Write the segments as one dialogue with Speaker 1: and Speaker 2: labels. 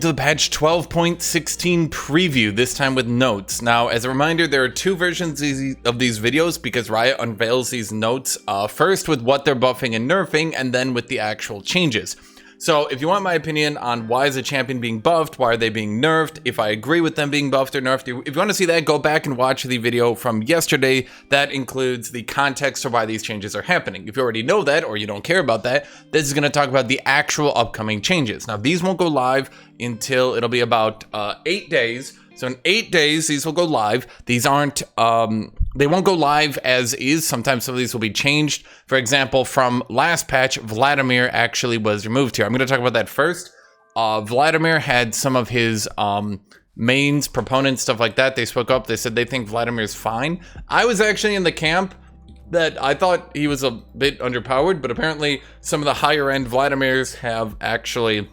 Speaker 1: To the patch 12.16 preview, this time with notes. Now, as a reminder, there are two versions of these videos because Riot unveils these notes first with what they're buffing and nerfing, and then with the actual changes. So if you want my opinion on why is a champion being buffed, why are they being nerfed, if I agree with them being buffed or nerfed, if you want to see that, go back and watch the video from yesterday. That includes the context of why these changes are happening. If you already know that or you don't care about that, this is going to talk about the actual upcoming changes. Now, these won't go live until it'll be about 8 days. So in 8 days, these will go live. These aren't, they won't go live as is. Sometimes some of these will be changed. For example, from last patch, Vladimir actually was removed here. I'm going to talk about that first. Vladimir had some of his mains, proponents, stuff like that. They spoke up. They said they think Vladimir's fine. I was actually in the camp that I thought he was a bit underpowered, but apparently some of the higher end Vladimirs have actually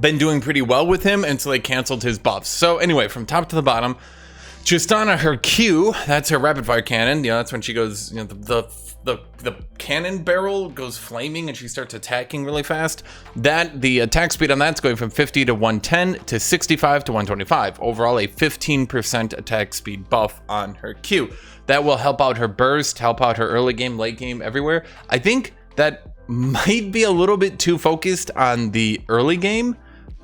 Speaker 1: been doing pretty well with him, and so they canceled his buffs. So anyway, from top to the bottom, Tristana, her Q, that's her rapid fire cannon. You know, that's when she goes, you know, the cannon barrel goes flaming and she starts attacking really fast. That, the attack speed on that's going from 50 to 110 to 65 to 125. Overall, a 15% attack speed buff on her Q. That will help out her burst, help out her early game, late game, everywhere. I think that might be a little bit too focused on the early game,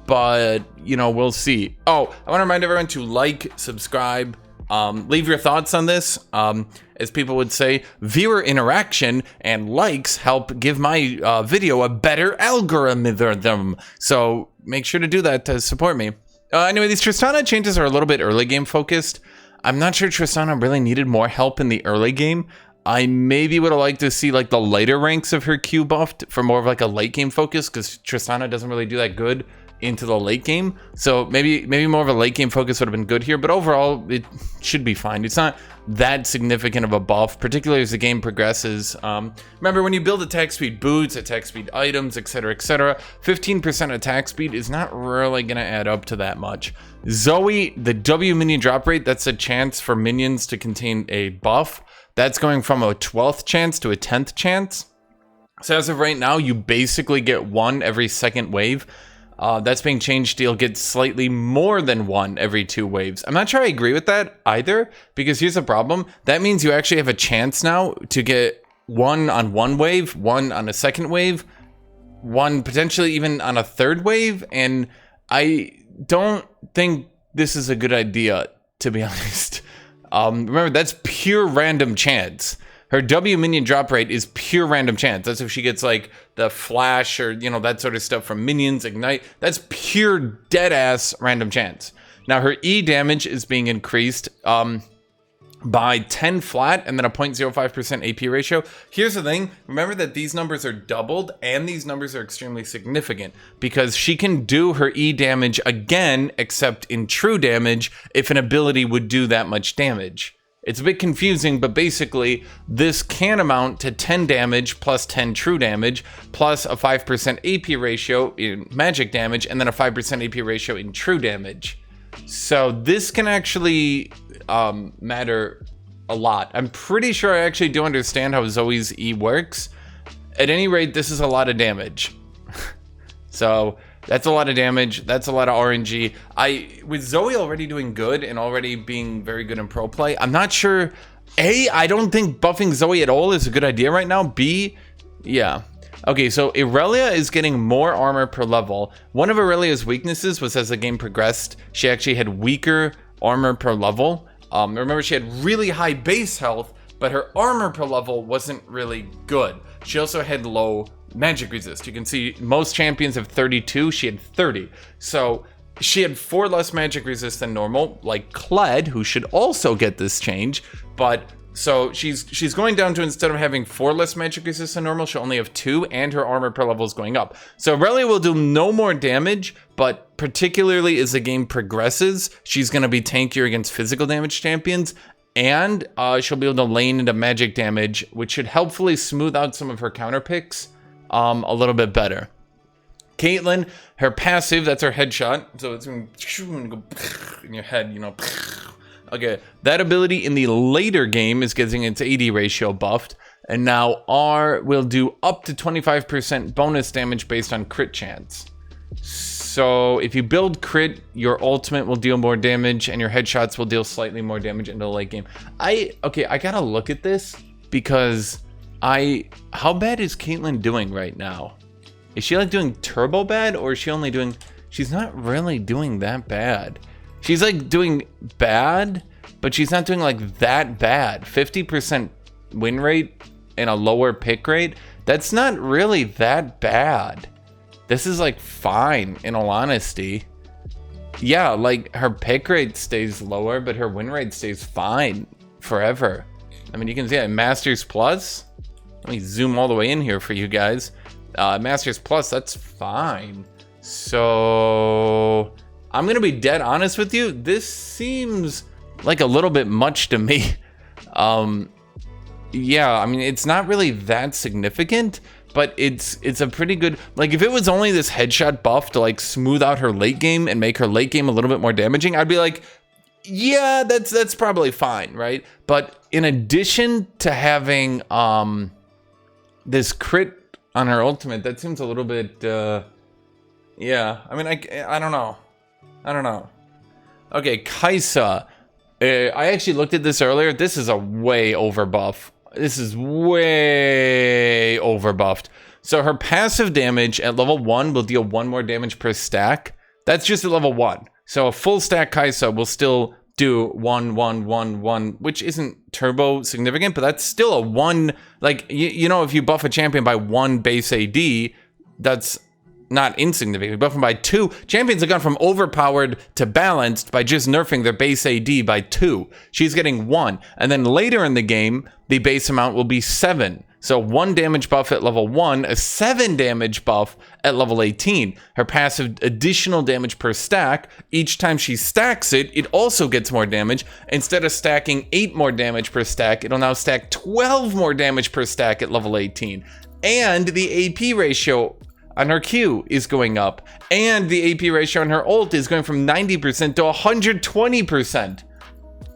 Speaker 1: but you know, we'll see. Oh, I want to remind everyone to like, subscribe, leave your thoughts on this. As people would say, viewer interaction and likes help give my video a better algorithm. So make sure to do that to support me. Anyway, these Tristana changes are a little bit early game focused. I'm not sure Tristana really needed more help in the early game. I maybe would have liked to see like the later ranks of her Q buffed for more of like a late game focus, because Tristana doesn't really do that good into the late game. So maybe more of a late game focus would have been good here, but overall it should be fine. It's not that significant of a buff, particularly as the game progresses. Remember, when you build attack speed boots, attack speed items, etc., 15% attack speed is not really going to add up to that much. Zoe, the W minion drop rate, that's a chance for minions to contain a buff. That's going from a 12th chance to a 10th chance. So as of right now, you basically get one every second wave. That's being changed to you'll get slightly more than one every 2 waves. I'm not sure I agree with that either, because here's the problem. That means you actually have a chance now to get one on one wave, one on a second wave, one potentially even on a third wave, and I don't think this is a good idea, to be honest. Remember, that's pure random chance. Her W minion drop rate is pure random chance. That's if she gets like the flash or, you know, that sort of stuff from minions, ignite. That's pure dead ass random chance. Now her E damage is being increased by 10 flat and then a 0.05% AP ratio. Here's the thing. Remember that these numbers are doubled and these numbers are extremely significant because she can do her E damage again, except in true damage if an ability would do that much damage. It's a bit confusing, but basically this can amount to 10 damage plus 10 true damage plus a 5% AP ratio in magic damage and then a 5% AP ratio in true damage. So this can actually matter a lot. I'm pretty sure I actually do understand how Zoe's E works. At any rate, this is a lot of damage. So that's a lot of damage. That's a lot of RNG. With Zoe already doing good and already being very good in pro play, I'm not sure. A, I don't think buffing Zoe at all is a good idea right now. B, yeah. Okay, so Irelia is getting more armor per level. One of Aurelia's weaknesses was as the game progressed, she actually had weaker armor per level. Remember, she had really high base health, but her armor per level wasn't really good. She also had low magic resist. You can see most champions have 32, she had 30. So she had 4 less magic resist than normal, like Kled, who should also get this change. But so she's going down to, instead of having 4 less magic resist than normal, she'll only have 2, and her armor per level is going up. So Irelia will do no more damage, but particularly as the game progresses, she's going to be tankier against physical damage champions, and she'll be able to lane into magic damage, which should helpfully smooth out some of her counter picks a little bit better. Caitlyn, her passive, that's her headshot, so it's going to go in your head, you know. Okay, that ability in the later game is getting its AD ratio buffed, and now R will do up to 25% bonus damage based on crit chance. So if you build crit, your ultimate will deal more damage and your headshots will deal slightly more damage in the late game. Okay, I gotta look at this because how bad is Caitlyn doing right now? Is she like doing turbo bad, or is she only doing, she's not really doing that bad. She's like doing bad, but she's not doing like that bad. 50% win rate and a lower pick rate, that's not really that bad. This is like fine, in all honesty. Yeah, like her pick rate stays lower, but her win rate stays fine forever. I mean, you can see that Masters Plus. Let me zoom all the way in here for you guys. Masters Plus, that's fine. So I'm gonna be dead honest with you. This seems like a little bit much to me. Yeah, I mean, it's not really that significant, but it's a pretty good, like if it was only this headshot buff to like smooth out her late game and make her late game a little bit more damaging, I'd be like, yeah, that's probably fine, right? But in addition to having this crit on her ultimate, that seems a little bit, yeah, I mean, I don't know. Okay, Kaiser. I actually looked at this earlier. This is a way over buff. This is way over buffed. So her passive damage at level 1 will deal 1 more damage per stack. That's just at level 1. So a full stack Kaiser will still do 1, 1, 1, 1, which isn't turbo significant, but that's still a 1. Like, you know, if you buff a champion by 1 base AD, that's not insignificant. Buff them by 2. Champions have gone from overpowered to balanced by just nerfing their base AD by 2. She's getting 1. And then later in the game, the base amount will be 7. So 1 damage buff at level 1, a 7 damage buff at level 18. Her passive additional damage per stack, each time she stacks it, it also gets more damage. Instead of stacking 8 more damage per stack, it'll now stack 12 more damage per stack at level 18. And the AP ratio on her Q is going up, and the AP ratio on her ult is going from 90% to 120%.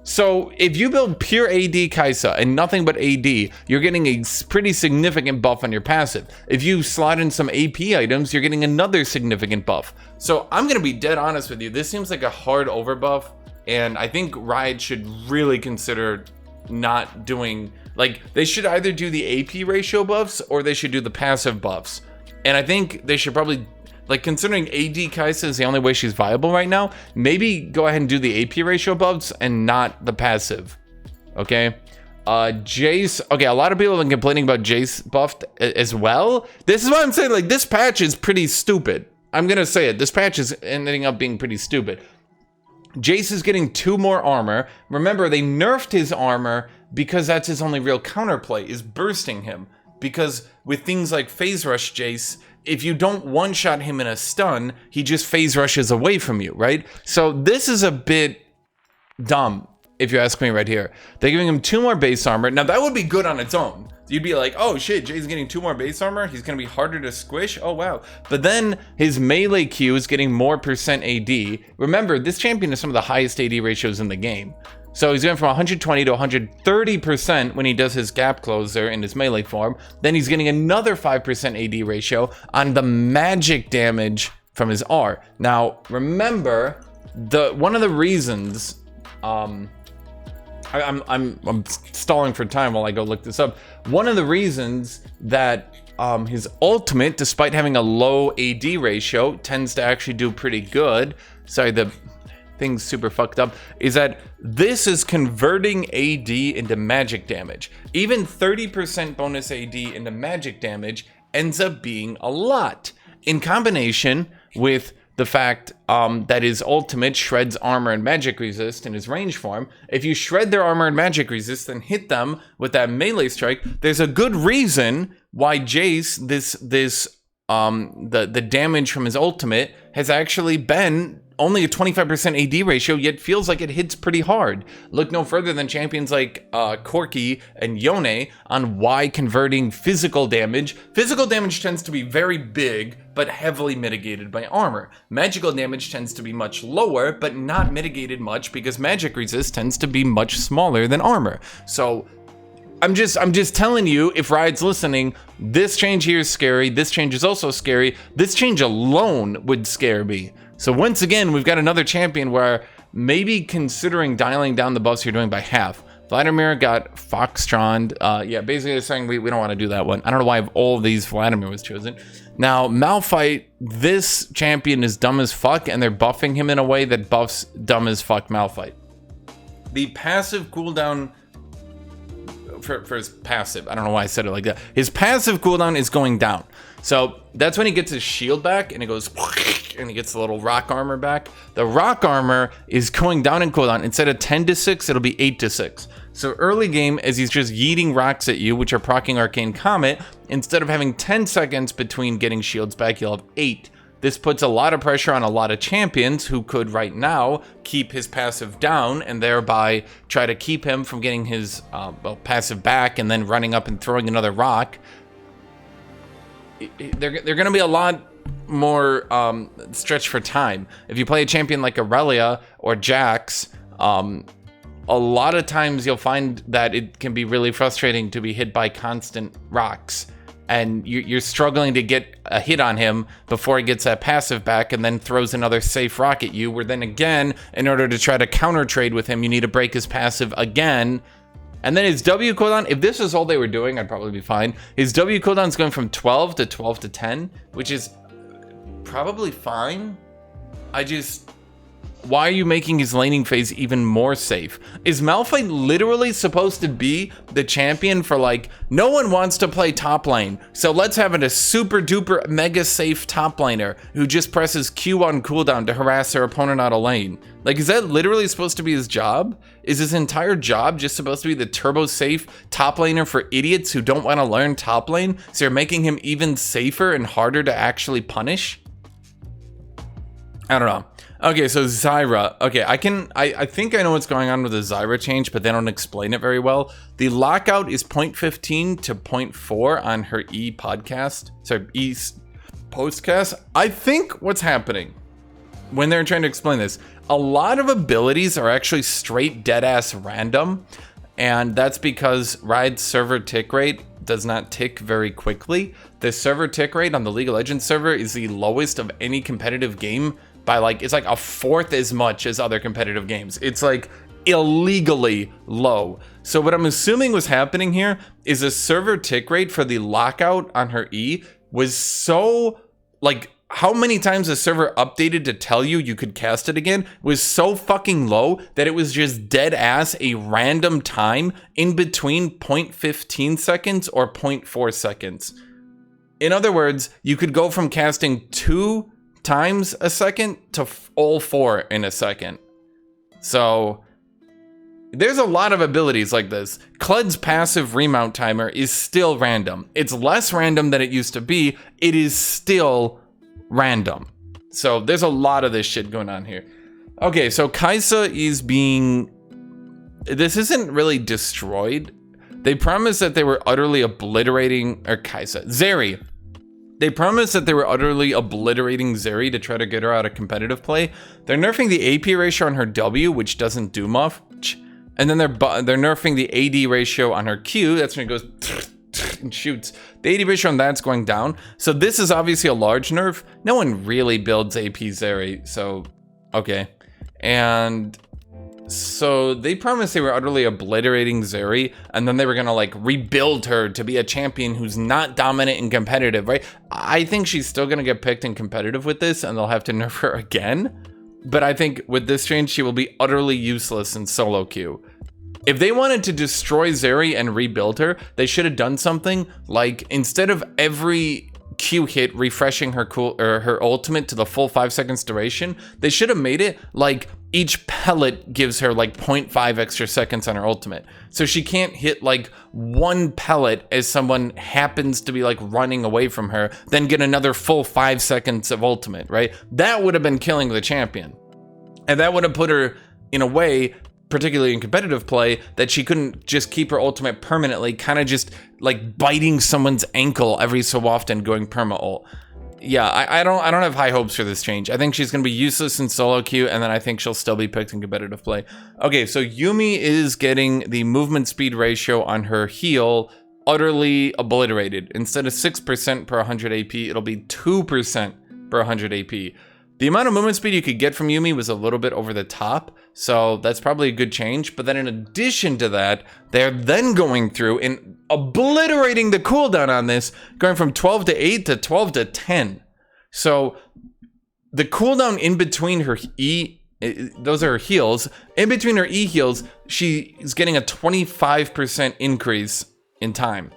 Speaker 1: So if you build pure AD Kaiser and nothing but AD, you're getting a pretty significant buff on your passive. If you slot in some AP items, you're getting another significant buff. So I'm gonna be dead honest with you, this seems like a hard overbuff, and I think Riot should really consider not doing, like, they should either do the AP ratio buffs or they should do the passive buffs. And I think they should probably, like, considering AD Kaiser is the only way she's viable right now, maybe go ahead and do the AP ratio buffs and not the passive, okay? Jace, okay, a lot of people have been complaining about Jace buffed as well. This is what I'm saying, like, this patch is pretty stupid. I'm gonna say it, this patch is ending up being pretty stupid. Jace is getting 2 more armor. Remember, they nerfed his armor because that's his only real counterplay, is bursting him. Because with things like phase rush Jace, if you don't one-shot him in a stun, he just phase rushes away from you, right? So this is a bit dumb, if you ask me right here. They're giving him 2 more base armor. Now that would be good on its own. You'd be like, oh shit, Jay's getting 2 more base armor. He's gonna be harder to squish. Oh wow. But then his melee Q is getting more % AD. Remember, this champion has some of the highest AD ratios in the game. So he's going from 120 to 130% when he does his gap closer in his melee form. Then he's getting another 5% AD ratio on the magic damage from his R. Now, remember, one of the reasons, I'm stalling for time while I go look this up. One of the reasons that his ultimate, despite having a low AD ratio, tends to actually do pretty good. Sorry, the thing's super fucked up, is that this is converting AD into magic damage. Even 30% bonus AD into magic damage ends up being a lot. In combination with the fact that his ultimate shreds armor and magic resist in his range form, if you shred their armor and magic resist and hit them with that melee strike, there's a good reason why Jace, the damage from his ultimate has actually been only a 25% AD ratio, yet feels like it hits pretty hard. Look no further than champions like Corki and Yone on why converting physical damage. Physical damage tends to be very big, but heavily mitigated by armor. Magical damage tends to be much lower, but not mitigated much because magic resist tends to be much smaller than armor. So I'm just telling you, if Riot's listening, this change here is scary. This change is also scary. This change alone would scare me. So once again, we've got another champion where maybe considering dialing down the buffs you're doing by half. Vladimir got Foxtrond. Yeah, basically they're saying we don't want to do that one. I don't know why all of these Vladimir was chosen. Now, Malphite, this champion is dumb as fuck, and they're buffing him in a way that buffs dumb as fuck Malphite. The passive cooldown for his passive, I don't know why I said it like that. His passive cooldown is going down. So that's when he gets his shield back and it goes, and he gets the little rock armor back. The rock armor is going down in cooldown. Instead of 10 to 6, it'll be 8 to 6. So early game, as he's just yeeting rocks at you, which are proccing Arcane Comet, instead of having 10 seconds between getting shields back, you'll have 8. This puts a lot of pressure on a lot of champions who could right now keep his passive down and thereby try to keep him from getting his passive back and then running up and throwing another rock. They're going to be a lot more stretched for time. If you play a champion like Irelia or Jax, a lot of times you'll find that it can be really frustrating to be hit by constant rocks. And you're struggling to get a hit on him before he gets that passive back and then throws another safe rock at you, where then again, in order to try to counter trade with him, you need to break his passive again. And then his W cooldown, if this is all they were doing, I'd probably be fine. His W cooldown is going from 12 to 12 to 10, which is probably fine. Why are you making his laning phase even more safe? Is Malphite literally supposed to be the champion for like, no one wants to play top lane, so let's have it a super duper mega safe top laner who just presses Q on cooldown to harass their opponent out of lane? Like, is that literally supposed to be his job? Is his entire job just supposed to be the turbo safe top laner for idiots who don't want to learn top lane, so you're making him even safer and harder to actually punish? I don't know. Okay, so Zyra. Okay, I think I know what's going on with the Zyra change, but they don't explain it very well. The lockout is 0.15 to 0.4 on her E postcast. I think what's happening when they're trying to explain this, a lot of abilities are actually straight dead-ass random, and that's because Riot's server tick rate does not tick very quickly. The server tick rate on the League of Legends server is the lowest of any competitive game by like, it's like a fourth as much as other competitive games. It's like illegally low. So what I'm assuming was happening here is the server tick rate for the lockout on her E was so, like, how many times the server updated to tell you you could cast it again was so fucking low that it was just dead ass a random time in between 0.15 seconds or 0.4 seconds. In other words, you could go from casting 2 times a second to all 4 in a second. So there's a lot of abilities like this. Klud's passive remount timer is still random. It's less random than it used to be. It is still random. So there's a lot of this shit going on here. Okay, so Kaiser is being... This isn't really destroyed. They promised that they were utterly obliterating... Or Kaiser. Zeri. They promised that they were utterly obliterating Zeri to try to get her out of competitive play. They're nerfing the AP ratio on her W, which doesn't do much. And then they're nerfing the AD ratio on her Q. That's when it goes and shoots. The AD ratio on that's going down. So this is obviously a large nerf. No one really builds AP Zeri, so okay. And so they promised they were utterly obliterating Zeri, and then they were gonna like rebuild her to be a champion who's not dominant and competitive, right? I think she's still gonna get picked in competitive with this, and they'll have to nerf her again. But I think with this change, she will be utterly useless in solo queue. If they wanted to destroy Zeri and rebuild her, they should have done something like, instead of every Q hit refreshing her her ultimate to the full 5 seconds duration, they should have made it like each pellet gives her like 0.5 extra seconds on her ultimate. So she can't hit like one pellet as someone happens to be like running away from her, then get another full 5 seconds of ultimate, right? That would have been killing the champion. And that would have put her in a way, particularly in competitive play, that she couldn't just keep her ultimate permanently, kind of just like biting someone's ankle every so often going perma ult. yeah, I don't have high hopes for this change. I think she's gonna be useless in solo queue, and then I think she'll still be picked in competitive play. Okay, so YUUMI is getting the movement speed ratio on her heal utterly obliterated. Instead of 6% per 100 AP, it'll be 2% per 100 AP. The amount of movement speed you could get from YUUMI was a little bit over the top, so that's probably a good change. But then in addition to that, they're then going through and obliterating the cooldown on this, going from 12 to 8 to 12 to 10. So the cooldown in between her those are her heals. In between her E heals, she is getting a 25% increase in time.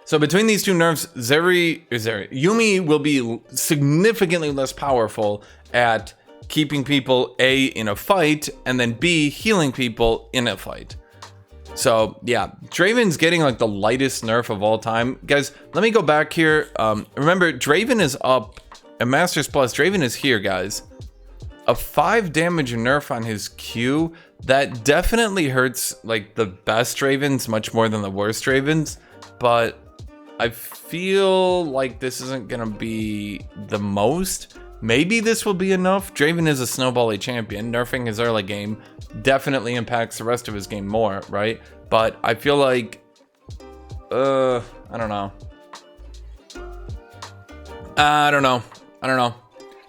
Speaker 1: So between these two nerfs, YUUMI will be significantly less powerful at keeping people A, in a fight, and then B, healing people in a fight. So yeah, Draven's getting like the lightest nerf of all time. Guys, let me go back here. Remember, Draven is up, and Masters Plus, Draven is here, guys. A 5 damage nerf on his Q, that definitely hurts like the best Dravens much more than the worst Dravens, but I feel like this isn't gonna be the most. Maybe this will be enough. Draven is a snowbally champion. Nerfing his early game definitely impacts the rest of his game more, right? But I feel like, I don't know. I don't know.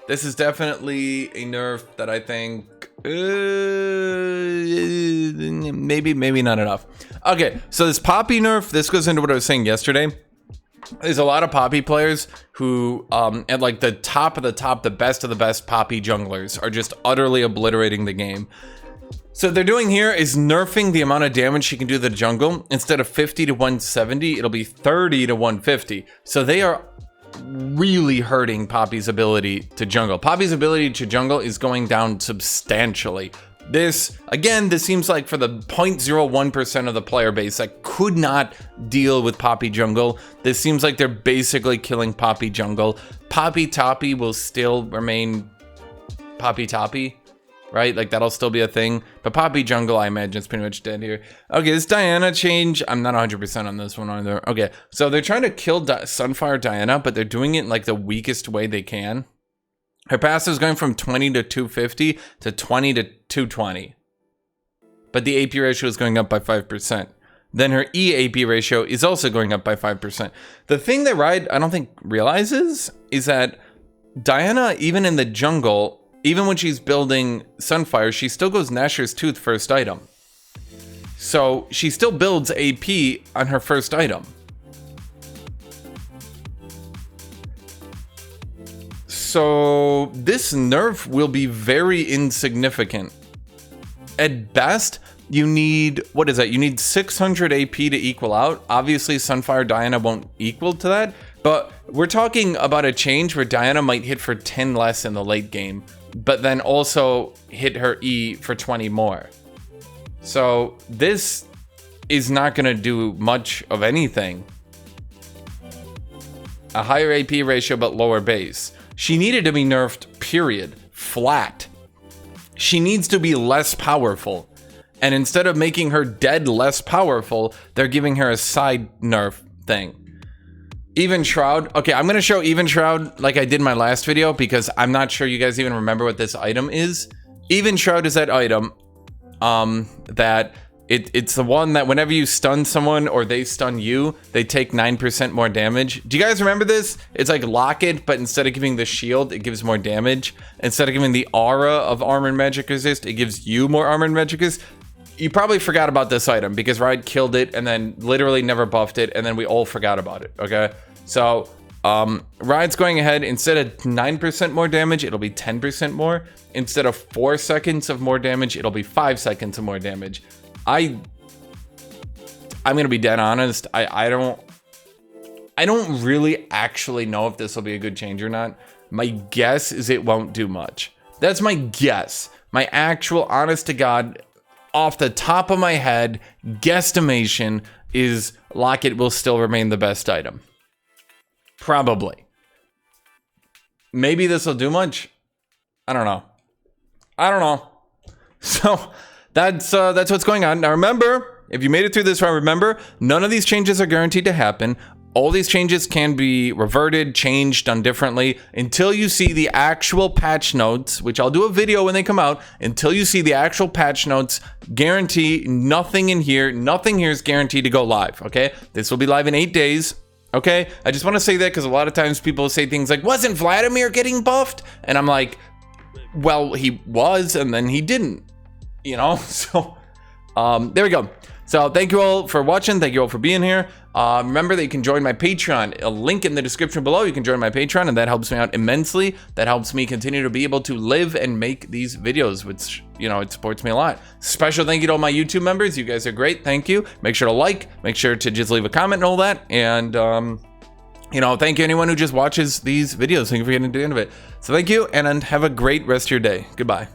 Speaker 1: This is definitely a nerf that I think, maybe not enough. Okay, so this Poppy nerf, this goes into what I was saying yesterday. There's a lot of Poppy players who, at like the top of the top, the best of the best Poppy junglers are just utterly obliterating the game. So what they're doing here is nerfing the amount of damage she can do to the jungle. Instead of 50 to 170, it'll be 30 to 150. So they are really hurting Poppy's ability to jungle. Poppy's ability to jungle is going down substantially. This, again, this seems like for the 0.01% of the player base that could not deal with Poppy jungle, this seems like they're basically killing Poppy jungle. Poppy Toppy will still remain Poppy Toppy, right? Like that'll still be a thing. But Poppy jungle, I imagine, is pretty much dead here. Okay, this Diana change, I'm not 100% on this one either. Okay, so they're trying to kill Sunfire Diana, but they're doing it in like the weakest way they can. Her passive is going from 20 to 250 to 20 to 220. But the AP ratio is going up by 5%. Then her E-AP ratio is also going up by 5%. The thing that Riot, I don't think, realizes is that Diana, even in the jungle, even when she's building Sunfire, she still goes Nashor's Tooth first item. So she still builds AP on her first item. So this nerf will be very insignificant. At best, you need, what is that? You need 600 AP to equal out. Obviously, Sunfire Diana won't equal to that, but we're talking about a change where Diana might hit for 10 less in the late game, but then also hit her E for 20 more. So this is not gonna do much of anything. A higher AP ratio, but lower base. She needed to be nerfed, period. Flat. She needs to be less powerful. And instead of making her dead less powerful, they're giving her a side nerf thing. Even Shroud. Okay, I'm gonna show Even Shroud like I did in my last video because I'm not sure you guys even remember what this item is. Even Shroud is that item that it's the one that whenever you stun someone or they stun you, they take 9% more damage. Do you guys remember this? It's like Locket, but instead of giving the shield, it gives more damage. Instead of giving the aura of armor and magic resist, it gives you more armor and magic resist. You probably forgot about this item because Riot killed it and then literally never buffed it, and then we all forgot about it, okay? So, Riot's going ahead, instead of 9% more damage, it'll be 10% more. Instead of 4 seconds of more damage, it'll be 5 seconds of more damage. I'm gonna be dead honest. I don't really actually know if this will be a good change or not. My guess is it won't do much. That's my guess. My actual, honest to God, off the top of my head, guesstimation is Locket will still remain the best item. Probably. Maybe this will do much. I don't know. So that's what's going on. Now remember, if you made it through this far, remember, none of these changes are guaranteed to happen. All these changes can be reverted, changed, done differently until you see the actual patch notes, which I'll do a video when they come out. Until you see the actual patch notes, guarantee nothing in here. Nothing here is guaranteed to go live, okay? This will be live in 8 days, okay? I just want to say that because a lot of times people say things like, wasn't Vladimir getting buffed? And I'm like, well, he was, and then he didn't, you know? So, there we go. So thank you all for watching. Thank you all for being here. Remember that you can join my Patreon. A link in the description below. You can join my Patreon, and that helps me out immensely. That helps me continue to be able to live and make these videos, which, you know, it supports me a lot. Special thank you to all my YouTube members. You guys are great. Thank you. Make sure to like. Make sure to just leave a comment and all that. And, you know, thank you anyone who just watches these videos. Thank you for getting to the end of it. So thank you, and have a great rest of your day. Goodbye.